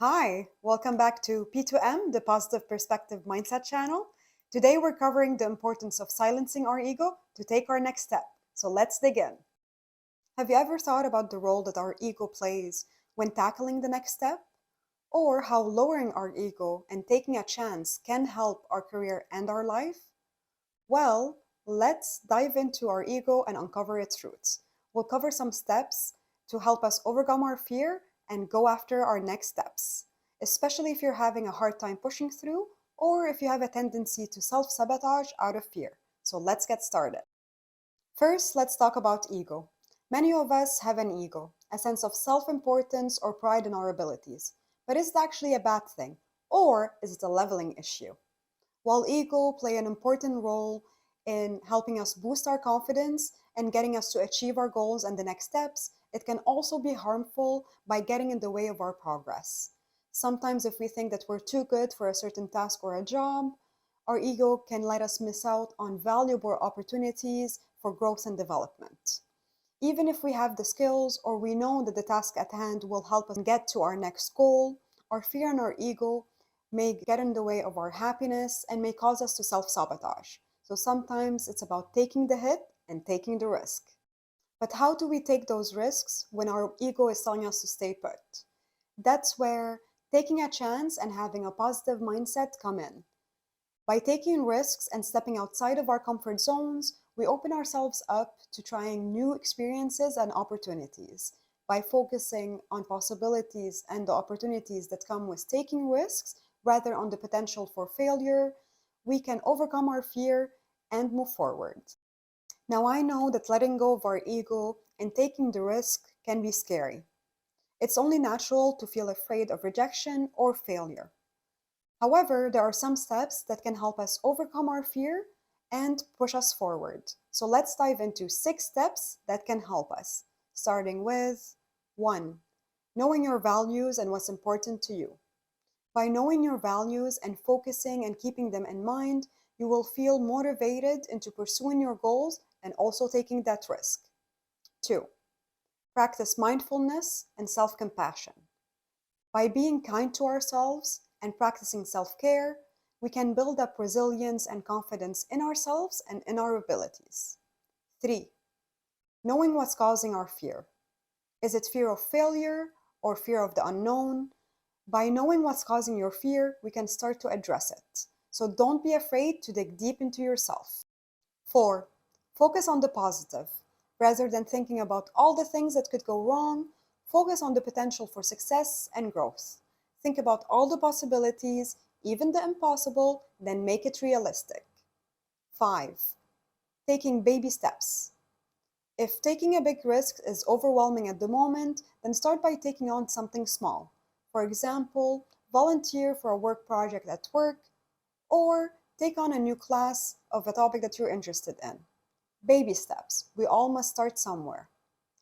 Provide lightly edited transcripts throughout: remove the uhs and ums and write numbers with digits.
Hi, welcome back to P2M, the Positive Perspective Mindset channel. Today we're covering the importance of silencing our ego to take our next step. So let's dig in. Have you ever thought about the role that our ego plays when tackling the next step? Or how lowering our ego and taking a chance can help our career and our life? Well, let's dive into our ego and uncover its roots. We'll cover some steps to help us overcome our fear and go after our next steps, especially if you're having a hard time pushing through or if you have a tendency to self sabotage out of fear. So let's get started. First, let's talk about ego. Many of us have an ego, a sense of self importance or pride in our abilities. But is it actually a bad thing? Or is it a leveling issue? While ego play an important role in helping us boost our confidence and getting us to achieve our goals and the next steps, it can also be harmful by getting in the way of our progress. Sometimes if we think that we're too good for a certain task or a job, our ego can let us miss out on valuable opportunities for growth and development. Even if we have the skills or we know that the task at hand will help us get to our next goal, our fear and our ego may get in the way of our happiness and may cause us to self sabotage. So sometimes it's about taking the hit and taking the risk. But how do we take those risks when our ego is telling us to stay put? That's where taking a chance and having a positive mindset come in. By taking risks and stepping outside of our comfort zones, we open ourselves up to trying new experiences and opportunities. By focusing on possibilities and the opportunities that come with taking risks rather on the potential for failure, we can overcome our fear and move forward. Now, I know that letting go of our ego and taking the risk can be scary. It's only natural to feel afraid of rejection or failure. However, there are some steps that can help us overcome our fear and push us forward. So let's dive into 6 steps that can help us, starting with 1. Knowing your values and what's important to you. By knowing your values and focusing and keeping them in mind, you will feel motivated into pursuing your goals and also taking that risk. 2. Practice mindfulness and self compassion. By being kind to ourselves and practicing self care, we can build up resilience and confidence in ourselves and in our abilities. 3. Knowing what's causing our fear. Is it fear of failure or fear of the unknown? By knowing what's causing your fear, we can start to address it. So don't be afraid to dig deep into yourself. 4. Focus on the positive. Rather than thinking about all the things that could go wrong, focus on the potential for success and growth. Think about all the possibilities, even the impossible, then make it realistic. 5. Taking baby steps. If taking a big risk is overwhelming at the moment, then start by taking on something small. For example, volunteer for a work project at work, or take on a new class of a topic that you're interested in. Baby steps. We all must start somewhere.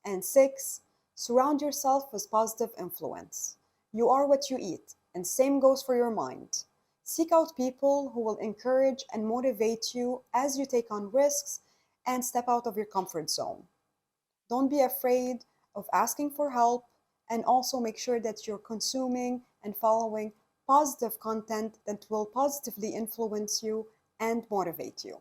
And 6, surround yourself with positive influence. You are what you eat, and same goes for your mind. Seek out people who will encourage and motivate you as you take on risks and step out of your comfort zone. Don't be afraid of asking for help, and also make sure that you're consuming and following positive content that will positively influence you and motivate you.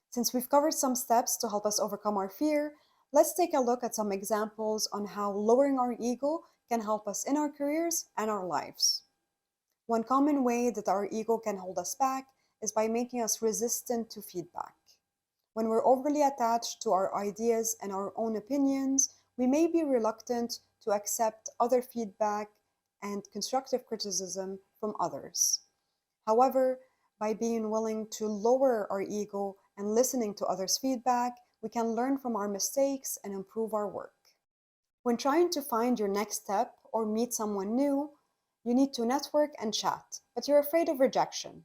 Since we've covered some steps to help us overcome our fear, let's take a look at some examples on how lowering our ego can help us in our careers and our lives. One common way that our ego can hold us back is by making us resistant to feedback. When we're overly attached to our ideas and our own opinions, we may be reluctant to accept other feedback and constructive criticism from others. However, by being willing to lower our ego and listening to others' feedback, we can learn from our mistakes and improve our work. When trying to find your next step or meet someone new, you need to network and chat, but you're afraid of rejection.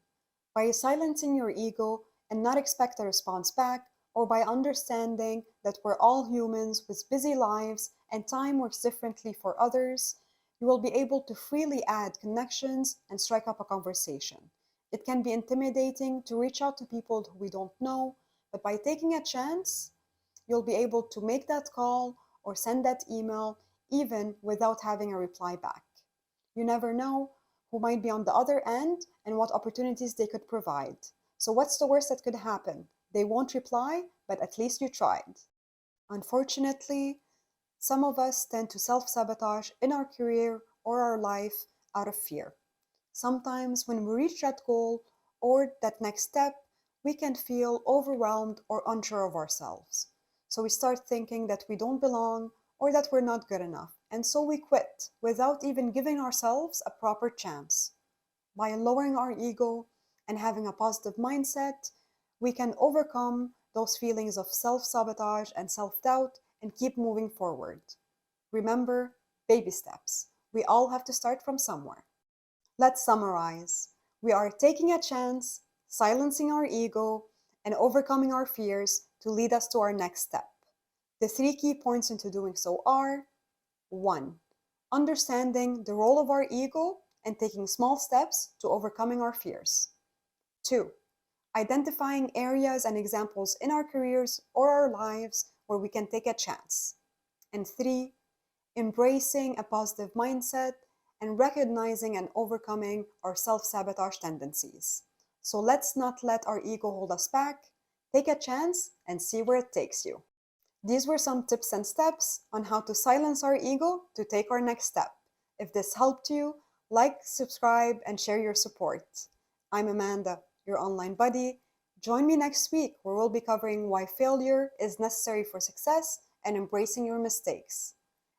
By silencing your ego and not expect a response back, or by understanding that we're all humans with busy lives and time works differently for others, you will be able to freely add connections and strike up a conversation. It can be intimidating to reach out to people who we don't know, but by taking a chance, you'll be able to make that call or send that email even without having a reply back. You never know who might be on the other end and what opportunities they could provide. So, what's the worst that could happen? They won't reply, but at least you tried. Unfortunately, some of us tend to self sabotage in our career or our life out of fear. Sometimes, when we reach that goal or that next step, we can feel overwhelmed or unsure of ourselves. So we start thinking that we don't belong or that we're not good enough. And so we quit without even giving ourselves a proper chance. By lowering our ego and having a positive mindset, we can overcome those feelings of self sabotage and self doubt and keep moving forward. Remember, baby steps. We all have to start from somewhere. Let's summarize. We are taking a chance, silencing our ego, and overcoming our fears to lead us to our next step. The three key points into doing so are: 1. Understanding the role of our ego and taking small steps to overcoming our fears. 2. Identifying areas and examples in our careers or our lives where we can take a chance. And 3. Embracing a positive mindset and recognizing and overcoming our self sabotage tendencies. So let's not let our ego hold us back. Take a chance and see where it takes you. These were some tips and steps on how to silence our ego to take our next step. If this helped you, like, subscribe, and share your support. I'm Amanda, your online buddy. Join me next week where we'll be covering why failure is necessary for success and embracing your mistakes.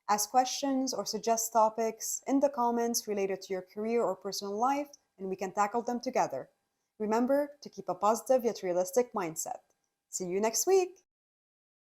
Ask questions or suggest topics in the comments related to your career or personal life, and we can tackle them together. Remember to keep a positive yet realistic mindset. See you next week!